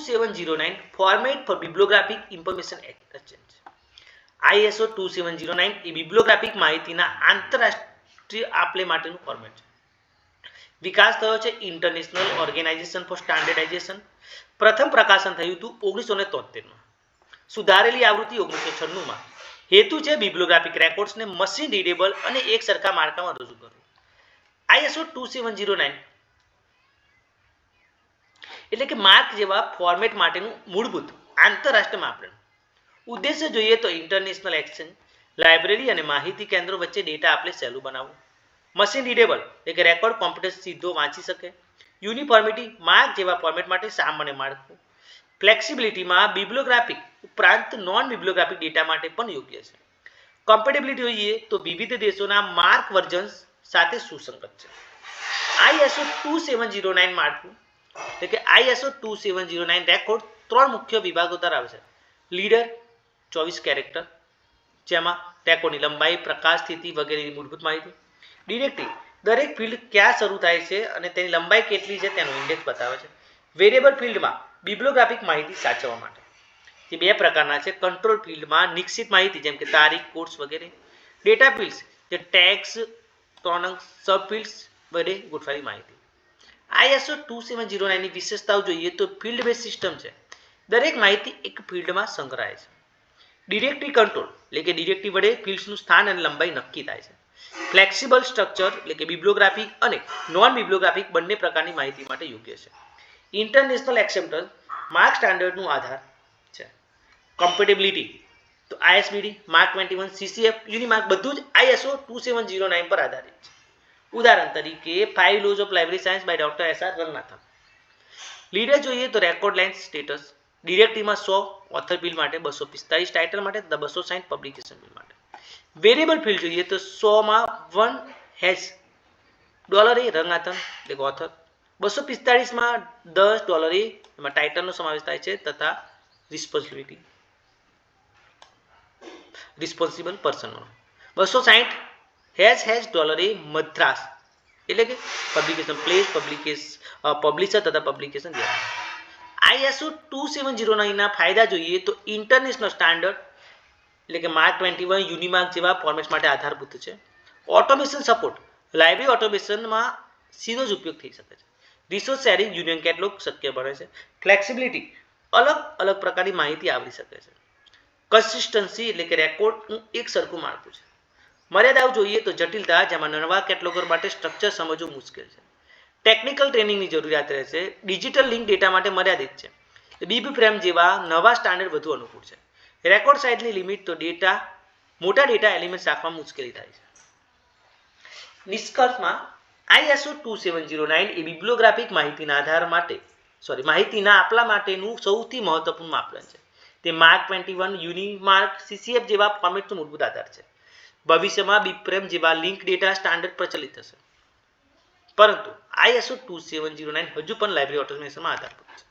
2709 format for bibliographic information exchange. ISO 2709 એ bibliographic માહિતીના આંતરરાષ્ટ્રીય આપલે માટેનું ફોર્મેટ છે. વિકાસ થયો છે ઇન્ટરનેશનલ ઓર્ગેનાઇઝેશન ફોર સ્ટાન્ડર્ડાઇઝેશન. પ્રથમ પ્રકાશન થયું હતું 1973 સુધારેલી આવૃત્તિ 1996 હેતુ છે બિબ્લિયોગ્રાફિક રેકોર્ડ્સને મશીન રીડેબલ અને એક સરખા માળખામાં રજૂ કરવું. ISO 2709 એટલે કે માર્ક જેવા ફોર્મેટ માટેનું મૂળભૂત આંતરરાષ્ટ્રીય માપદંડ. ઉદ્દેશ્ય જોઈએ તો ઇન્ટરનેશનલ એક્સચેન્જ, લાઇબ્રેરી અને માહિતી કેન્દ્રો વચ્ચે ડેટા આપલે સહેલું બનાવવું. મશીન રીડેબલ એટલે કે રેકોર્ડ કોમ્પ્યુટર સીધો વાંચી શકે. યુનિફોર્મિટી માર્ક જેવા ફોર્મેટ માટે સામાન્ય માળખું. ફ્લેક્સિબિલિટીમાં બિબ્લિયોગ્રાફિક ઉપરાંત નોન બિબ્લિયોગ્રાફિક ડેટા માટે પણ યોગ્ય છે. કમ્પેટેબિલિટી જોઈએ તો વિવિધ દેશોના માર્ક વર્ઝન્સ સાથે સુસંગત છે. ISO 2709 માળખું એટલે કે ISO 2709 રેકોર્ડ 3 મુખ્ય વિભાગો ધરાવે છે. લીડર 24 કેરેક્ટર જેમાં રેકોર્ડની લંબાઈ, પ્રકાશ, સ્થિતિ વગેરેની મૂળભૂત માહિતી. ડિરેક્ટરી દરેક ફિલ્ડ ક્યાં શરૂ થાય છે અને તેની લંબાઈ કેટલી છે તેનો ઇન્ડેક્સ બતાવે છે. વેરિયેબલ ફિલ્ડમાં બિબ્લિયોગ્રાફિક માહિતી સાચવવા માટે. જે બે પ્રકારના છે. કંટ્રોલ ફિલ્ડમાં નિશ્ચિત માહિતી જેમ કે તારીખ, કોર્સ વગેરે. ડેટા ફિલ્ડ્સ જે ટેગ્સ, ત્રણ સબ ફિલ્ડ્સ વગેરે ગોઠવાયેલી માહિતી. ISO 2709 ની વિશેષતાઓ જોઈએ તો ફિલ્ડ બેઝ સિસ્ટમ છે. દરેક માહિતી એક ફિલ્ડમાં સંગ્રહાય છે. ડિરેક્ટરી કંટ્રોલ એટલે કે ડિરેક્ટરી વડે ફિલ્ડ્સનું સ્થાન અને લંબાઈ નક્કી થાય છે. ફ્લેક્સિબલ સ્ટ્રક્ચર એટલે કે બિબ્લિયોગ્રાફિક અને નોન બિબ્લિયોગ્રાફિક બંને પ્રકારની માહિતી માટે યોગ્ય છે. ઇન્ટરનેશનલ એક્સેપ્ટન્સ માર્ક સ્ટાન્ડર્ડનું આધાર છે. કમ્પેટેબિલિટી તો ISBD, માર્ક 21, CCF, યુનિમાર્ક બધું જ ISO 2709 પર આધારિત છે. ઉદાહરણ તરીકે 5 laws of library science by doctor SR Ranganathan. Leader જોઈએ તો રેકોર્ડ લાઇન સ્ટેટસ. ડિરેક્ટરીમાં 100 ઓથર ફિલ્ડ માટે, 245 ટાઇટલ માટે તથા 260 પબ્લિકેશન ફિલ્ડ માટે. વેરિયેબલ ફિલ્ડ જોઈએ તો 100 માં 1 હેશ $A રંગનાથન એટલે કે ઓથર. 245 માં $10 એમાં ટાઇટલનો સમાવેશ થાય છે તથા રિસ્પોન્સિબલ પર્સનનો. 260 $A મદ્રાસ એટલે કે પબ્લિકેશન પ્લેસ, પબ્લિશર તથા પબ્લિકેશન જેવા. ISO 2709 ના ફાયદા જોઈએ તો ઇન્ટરનેશનલ સ્ટાન્ડર્ડ એટલે કે માર્ક 21, યુનિમાર્ક જેવા ફોર્મેટ્સ માટે આધારભૂત છે. ઓટોમેશન સપોર્ટ લાઇબ્રેરી ઓટોમેશનમાં સીધો જ ઉપયોગ થઈ શકે છે. રિસોર્સ શેરિંગ યુનિયન કેટલોગ શક્ય બને છે. ફ્લેક્સિબિલિટી અલગ અલગ પ્રકારની માહિતી આવરી શકે છે. કન્સિસ્ટન્સી એટલે કે રેકોર્ડનું એક સરખું માળખું છે. મર્યાદાઓ જોઈએ તો જટિલતા જેમાં નવા કેટલોગર માટે સ્ટ્રક્ચર સમજવું મુશ્કેલ છે. ટેકનિકલ ટ્રેનિંગની જરૂરિયાત રહેશે. ડિજિટલ લિંક ડેટા માટે મર્યાદિત છે. બીબ ફ્રેમ જેવા નવા સ્ટાન્ડર્ડ વધુ અનુકૂળ છે. રેકોર્ડ સાઇઝની લિમિટ તો મોટા ડેટા એલિમેન્ટ રાખવામાં મુશ્કેલી થાય છે. નિષ્કર્ષમાં ISO 2709 એ બિબ્લિયોગ્રાફિક માહિતીના આપલા માટેનું સૌથી મહત્વપૂર્ણ માપદંડ છે. તે માર્ક 21, યુનિમાર્ક, CCF જેવા ફોર્મેટનો મૂળભૂત આધાર છે. ભવિષ્યમાં બીબફ્રેમ જેવા લિંક ડેટા સ્ટાન્ડર્ડ પ્રચલિત થશે. પરંતુ ISO 2709 હજુ પણ લાઇબ્રેરી ઓટોમેશનમાં આધારભૂત છે.